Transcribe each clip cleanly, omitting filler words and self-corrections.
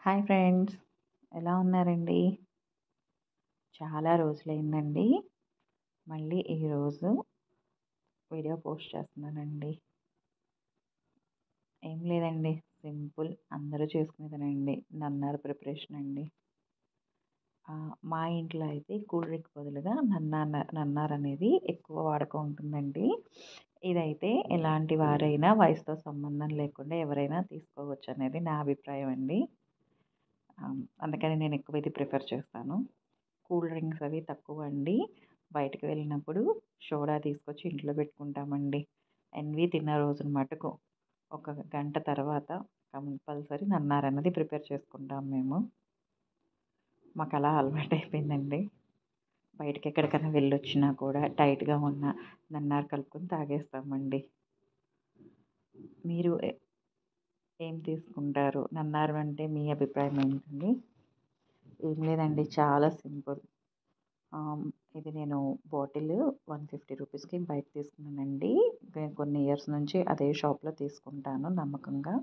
Hi friends, ఎలా ఉన్నారండి? చాలా రోజులైందండి. మళ్ళీ ఈరోజు వీడియో పోస్ట్ చేస్తున్నానండి. ఏం లేదండి, సింపుల్ అందరూ చేసుకునేదేనండి. నన్నార్ ప్రిపరేషన్ అండి. మా ఇంట్లో అయితే కూల్ డ్రింక్ బదులుగా నన్నార్ అనేది ఎక్కువ వాడకం ఉంటుందండి. ఇదైతే ఎలాంటి వారైనా వయసుతో సంబంధం లేకుండా ఎవరైనా తీసుకోవచ్చు అనేది నా అభిప్రాయం అండి. అందుకని నేను ఎక్కువ ఇది ప్రిఫర్ చేస్తాను. కూల్ డ్రింక్స్ అవి తక్కువ అండి. బయటకు వెళ్ళినప్పుడు సోడా తీసుకొచ్చి ఇంట్లో పెట్టుకుంటామండి. ఎన్వి తిన్న రోజున మటుకు ఒక గంట తర్వాత కంపల్సరీ నన్నార్ అన్నది ప్రిపేర్ చేసుకుంటాం మేము. మాకు అలా అలవాటు అయిపోయిందండి. బయటకి ఎక్కడికైనా వెళ్ళొచ్చినా కూడా టైట్గా ఉన్న నన్నార్ కలుపుకొని తాగేస్తామండి. మీరు ఏం తీసుకుంటారు? నన్నార్ అంటే మీ అభిప్రాయం ఏంటండి? ఏం లేదండి, చాలా సింపుల్. ఇది నేను బాటిల్ 150 రూపీస్కి బయట తీసుకున్నానండి. కొన్ని ఇయర్స్ నుంచి అదే షాప్లో తీసుకుంటాను నమ్మకంగా.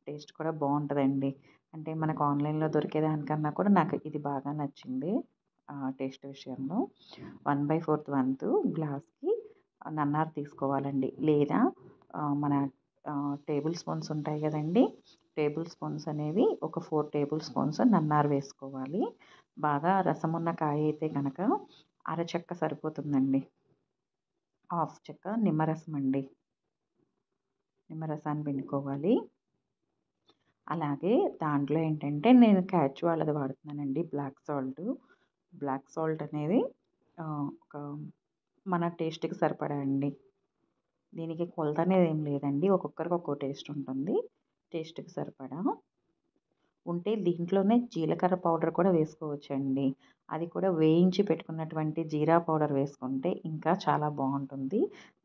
టేస్ట్ కూడా బాగుంటుందండి. అంటే మనకు ఆన్లైన్లో దొరికేదానికన్నా కూడా నాకు ఇది బాగా నచ్చింది టేస్ట్ విషయంలో. 1/4 వంతు గ్లాస్కి నన్నార్ తీసుకోవాలండి. లేదా మన టేబుల్ స్పూన్స్ ఉంటాయి కదండి, టేబుల్ స్పూన్స్ అనేవి ఒక 4 టేబుల్ స్పూన్స్ నన్నార్ వేసుకోవాలి. బాగా రసం ఉన్న కాయ అయితే కనుక అరచెక్క సరిపోతుందండి. హాఫ్ చెక్క నిమ్మరసం అండి. నిమ్మరసాన్ని పిండుకోవాలి. అలాగే దాంట్లో ఏంటంటే నేను క్యాచ్ వాళ్ళది వాడుతున్నానండి, బ్లాక్ సాల్ట్. బ్లాక్ సాల్ట్ అనేది ఒక మన టేస్ట్కి సరిపడా అండి. దీనికి కొలత అనేది ఏం లేదండి, ఒక్కొక్కరికి ఒక్కో టేస్ట్ ఉంటుంది. టేస్ట్కి సరిపడా ఉంటే దీంట్లోనే జీలకర్ర పౌడర్ కూడా వేసుకోవచ్చండి. అది కూడా వేయించి పెట్టుకున్నటువంటి జీరా పౌడర్ వేసుకుంటే ఇంకా చాలా బాగుంటుంది.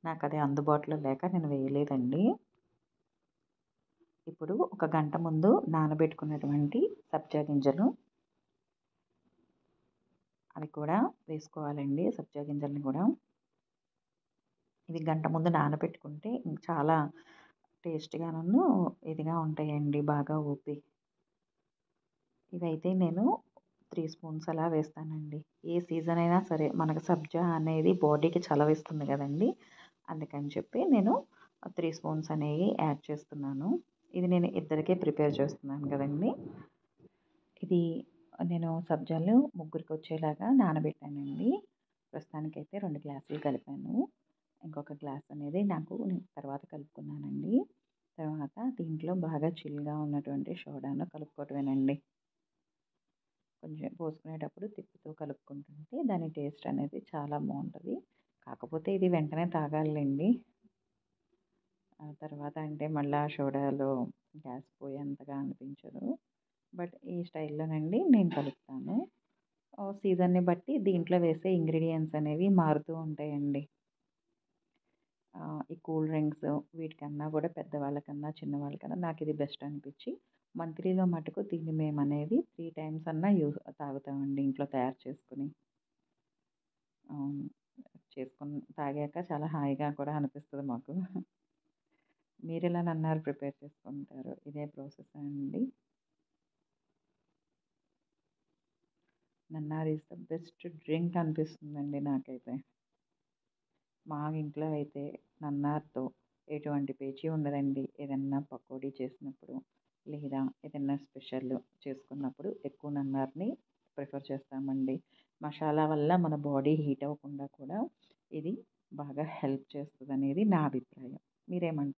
నాకు అది అందుబాటులో లేక నేను వేయలేదండి. ఇప్పుడు ఒక గంట ముందు నానబెట్టుకున్నటువంటి సబ్జా గింజలు అవి కూడా వేసుకోవాలండి. సబ్జా గింజల్ని కూడా ఇవి గంట ముందు నానబెట్టుకుంటే చాలా టేస్ట్గాను ఇదిగా ఉంటాయండి, బాగా ఊపి. ఇవైతే నేను 3 స్పూన్స్ అలా వేస్తానండి. ఏ సీజన్ అయినా సరే మనకు సబ్జా అనేది బాడీకి చలవిస్తుంది కదండి, అందుకని చెప్పి నేను 3 స్పూన్స్ అనేవి యాడ్ చేస్తున్నాను. ఇది నేను ఇద్దరికే ప్రిపేర్ చేస్తున్నాను కదండి. ఇది నేను సబ్జాలు ముగ్గురికి వచ్చేలాగా నానబెట్టానండి. ప్రస్తుతానికైతే 2 గ్లాసులు కలిపాను. ఇంకొక గ్లాస్ అనేది నాకు తర్వాత కలుపుకున్నానండి. తర్వాత దీంట్లో బాగా చిల్గా ఉన్నటువంటి సోడాను కలుపుకోవటమేనండి. కొంచెం పోసుకునేటప్పుడు తిప్పుతూ కలుపుకుంటుంటే దాని టేస్ట్ అనేది చాలా బాగుంటుంది. కాకపోతే ఇది వెంటనే తాగాలండి. ఆ తర్వాత అంటే మళ్ళీ సోడాలో గ్యాస్ పోయేంతగా అనిపించదు. బట్ ఈ స్టైల్లోనండి నేను కలుపుతాను. సీజన్ని బట్టి దీంట్లో వేసే ఇంగ్రీడియంట్స్ అనేవి మారుతూ ఉంటాయండి. ఈ కూల్ డ్రింక్స్ వీటికన్నా కూడా పెద్దవాళ్ళకన్నా చిన్నవాళ్ళకన్నా నాకు ఇది బెస్ట్ అనిపించి మంత్లీలో మటుకు దీన్ని మేము అనేది 3 టైమ్స్ అన్నా తాగుతామండి ఇంట్లో తయారు చేసుకుని. తాగాక చాలా హాయిగా కూడా అనిపిస్తుంది మాకు. మీరు ఎలా నన్నారు ప్రిపేర్ చేసుకుంటారు? ఇదే ప్రాసెస్ అండి? నన్నార్ ఈజ్ ద బెస్ట్ డ్రింక్ అనిపిస్తుందండి నాకైతే. మా ఇంట్లో అయితే నన్నార్తో ఎటువంటి పేచీ ఉండదండి. ఏదన్నా పకోడీ చేసినప్పుడు లేదా ఏదన్నా స్పెషల్ చేసుకున్నప్పుడు ఎక్కువ నన్నార్ని ప్రిఫర్ చేస్తామండి. మసాలా వల్ల మన బాడీ హీట్ అవ్వకుండా కూడా ఇది బాగా హెల్ప్ చేస్తుంది అనేది నా అభిప్రాయం. మీరేమంటారు?